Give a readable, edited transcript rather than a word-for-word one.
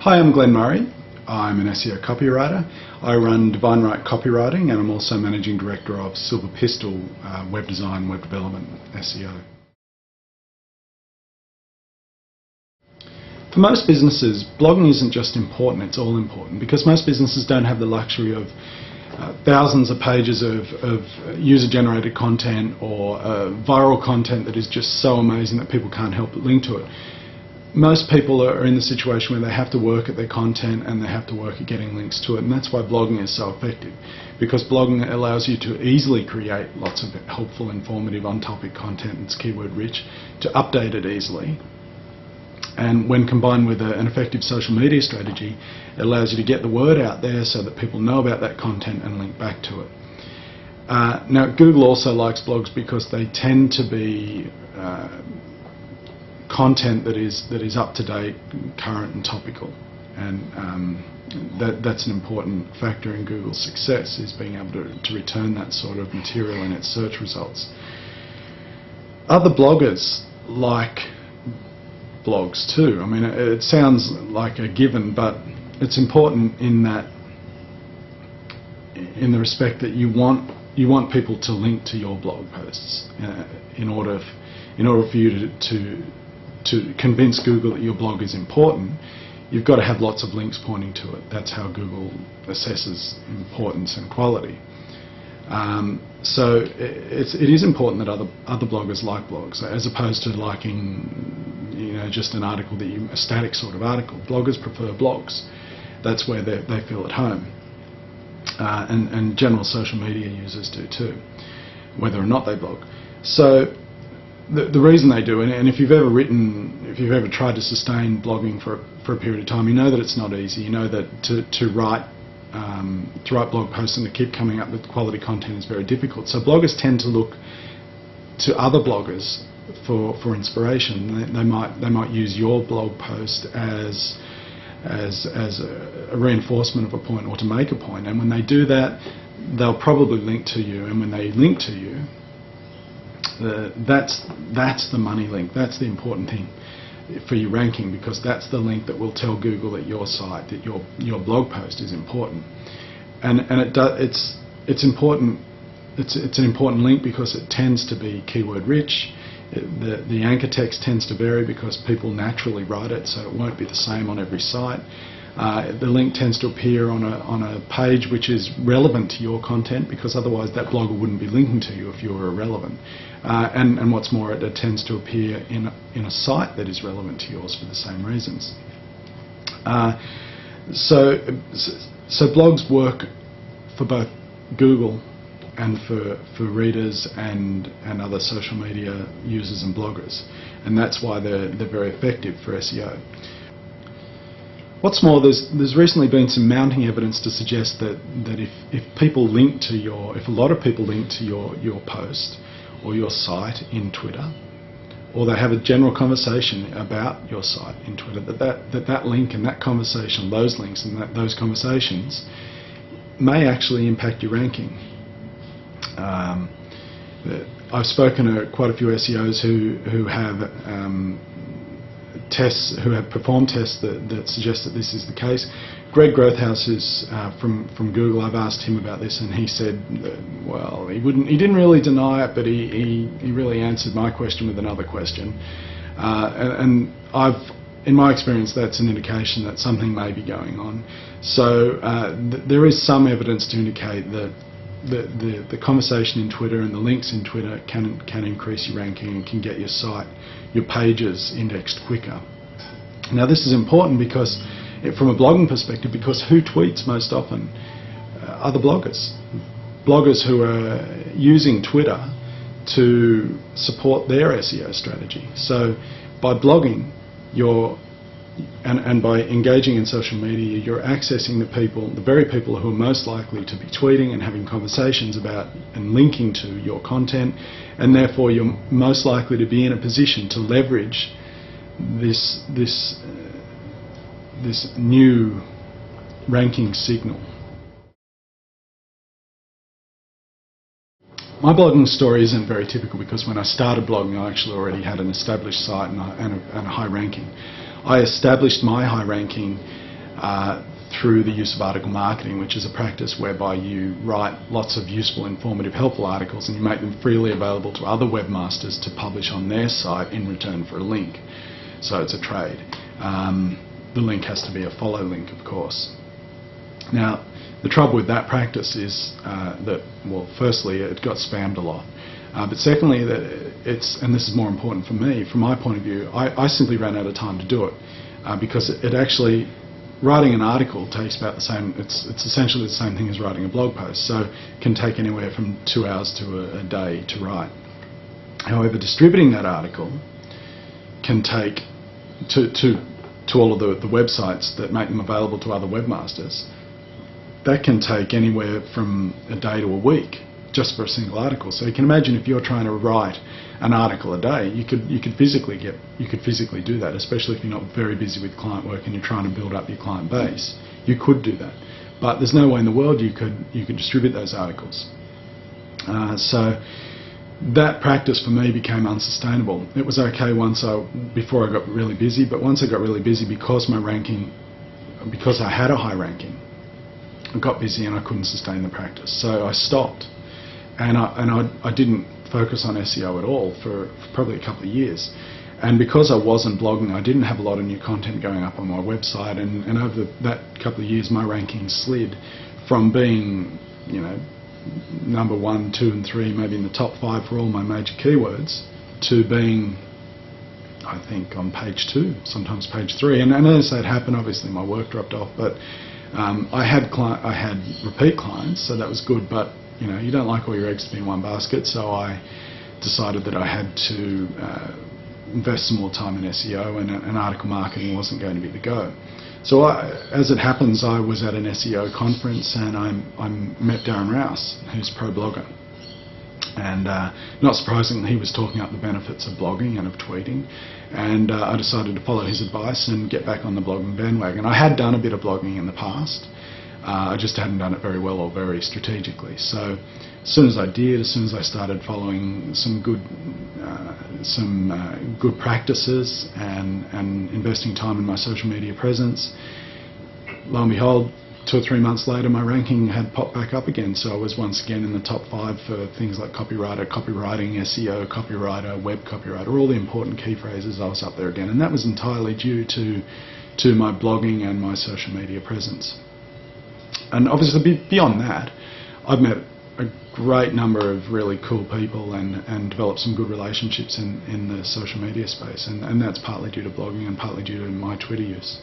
Hi, I'm Glenn Murray. I'm an SEO copywriter. I run Divine Right Copywriting, and I'm also Managing Director of Silver Pistol Web Design, Web Development, SEO. For most businesses, blogging isn't just important, it's all important, because most businesses don't have the luxury of thousands of pages of user-generated content or viral content that is just so amazing that people can't help but link to it. Most people are in the situation where they have to work at their content and they have to work at getting links to it, and that's why blogging is so effective, because blogging allows you to easily create lots of helpful, informative, on-topic content that's keyword rich, to update it easily. And when combined with an effective social media strategy, it allows you to get the word out there so that people know about that content and link back to it. Now, Google also likes blogs because they tend to be content that is up to date, current and topical, and that's an important factor in Google's success, is being able to return that sort of material in its search results. Other bloggers like blogs too. I mean, it sounds like a given, but it's important in the respect that you want people to link to your blog posts in order for you to convince Google that your blog is important. You've got to have lots of links pointing to it. That's how Google assesses importance and quality. So it is important that other bloggers like blogs, as opposed to liking just an article a static sort of article. Bloggers prefer blogs. That's where they feel at home. And general social media users do too, whether or not they blog. So the reason they do, and if you've ever tried to sustain blogging for a period of time, you know that it's not easy. You know that to write blog posts and to keep coming up with quality content is very difficult. So bloggers tend to look to other bloggers for inspiration. They might use your blog post as a reinforcement of a point, or to make a point. And when they do that, they'll probably link to you. And when they link to you, that's the money link. That's the important thing for your ranking, because that's the link that will tell Google that your site, that your blog post is important. And it's important. It's an important link because it tends to be keyword rich. The anchor text tends to vary because people naturally write it, so it won't be the same on every site. The link tends to appear on a page which is relevant to your content, because otherwise that blogger wouldn't be linking to you if you were irrelevant. And what's more, it tends to appear in a site that is relevant to yours for the same reasons. So blogs work for both Google and for readers and other social media users and bloggers, and that's why they're very effective for SEO. What's more, there's recently been some mounting evidence to suggest that if a lot of people link to your post or your site in Twitter, or they have a general conversation about your site in Twitter, that link and that conversation, those links and those conversations may actually impact your ranking. I've spoken to quite a few SEOs who have tests, who have performed tests that suggest that this is the case. Greg Grothaus is from Google. I've asked him about this, and he said that, well, he didn't really deny it, but he really answered my question with another question. And in my experience, that's an indication that something may be going on. So there is some evidence to indicate that the conversation in Twitter and the links in Twitter can increase your ranking and can get your site, your pages indexed quicker. Now, this is important because, from a blogging perspective, because who tweets most often? Other bloggers. Bloggers who are using Twitter to support their SEO strategy. So by blogging, and by engaging in social media, you're accessing the very people who are most likely to be tweeting and having conversations about and linking to your content, and therefore you're most likely to be in a position to leverage this new ranking signal. My blogging story isn't very typical, because when I started blogging, I actually already had an established site and a high ranking. I established my high ranking through the use of article marketing, which is a practice whereby you write lots of useful, informative, helpful articles and you make them freely available to other webmasters to publish on their site in return for a link. So it's a trade. The link has to be a follow link, of course. Now, the trouble with that practice is that, well, firstly, it got spammed a lot. But secondly, that and this is more important for me, from my point of view, I simply ran out of time to do it because it actually, writing an article takes about the same, it's essentially the same thing as writing a blog post, so it can take anywhere from 2 hours to a day to write. However, distributing that article can take, to all of the websites that make them available to other webmasters, that can take anywhere from a day to a week just for a single article. So you can imagine if you're trying to write an article a day, you could physically do that, especially if you're not very busy with client work and you're trying to build up your client base. You could do that, but there's no way in the world you could distribute those articles. So that practice for me became unsustainable. It was okay before I got really busy, but once I got really busy, because I had a high ranking, I got busy and I couldn't sustain the practice. So I stopped, and I didn't focus on SEO at all for probably a couple of years. And because I wasn't blogging, I didn't have a lot of new content going up on my website, and over that couple of years my ranking slid from being, number 1, 2 and 3, maybe in the top 5 for all my major keywords, to being, I think, on page 2, sometimes page 3. And as that happened, obviously my work dropped off, but I had repeat clients, so that was good, but you don't like all your eggs to be in one basket, so I decided that I had to invest some more time in SEO, and article marketing wasn't going to be the go. So as it happens, I was at an SEO conference and I met Darren Rouse, who's pro-blogger. And not surprisingly, he was talking up the benefits of blogging and of tweeting, and I decided to follow his advice and get back on the blogging bandwagon. I had done a bit of blogging in the past, I just hadn't done it very well or very strategically. So as soon as I did, as soon as I started following some good practices and investing time in my social media presence, lo and behold, 2 or 3 months later, my ranking had popped back up again. So I was once again in the top 5 for things like copywriter, copywriting, SEO, copywriter, web copywriter, all the important key phrases. I was up there again, and that was entirely due to my blogging and my social media presence. And obviously, beyond that, I've met a great number of really cool people and developed some good relationships in the social media space, and that's partly due to blogging and partly due to my Twitter use.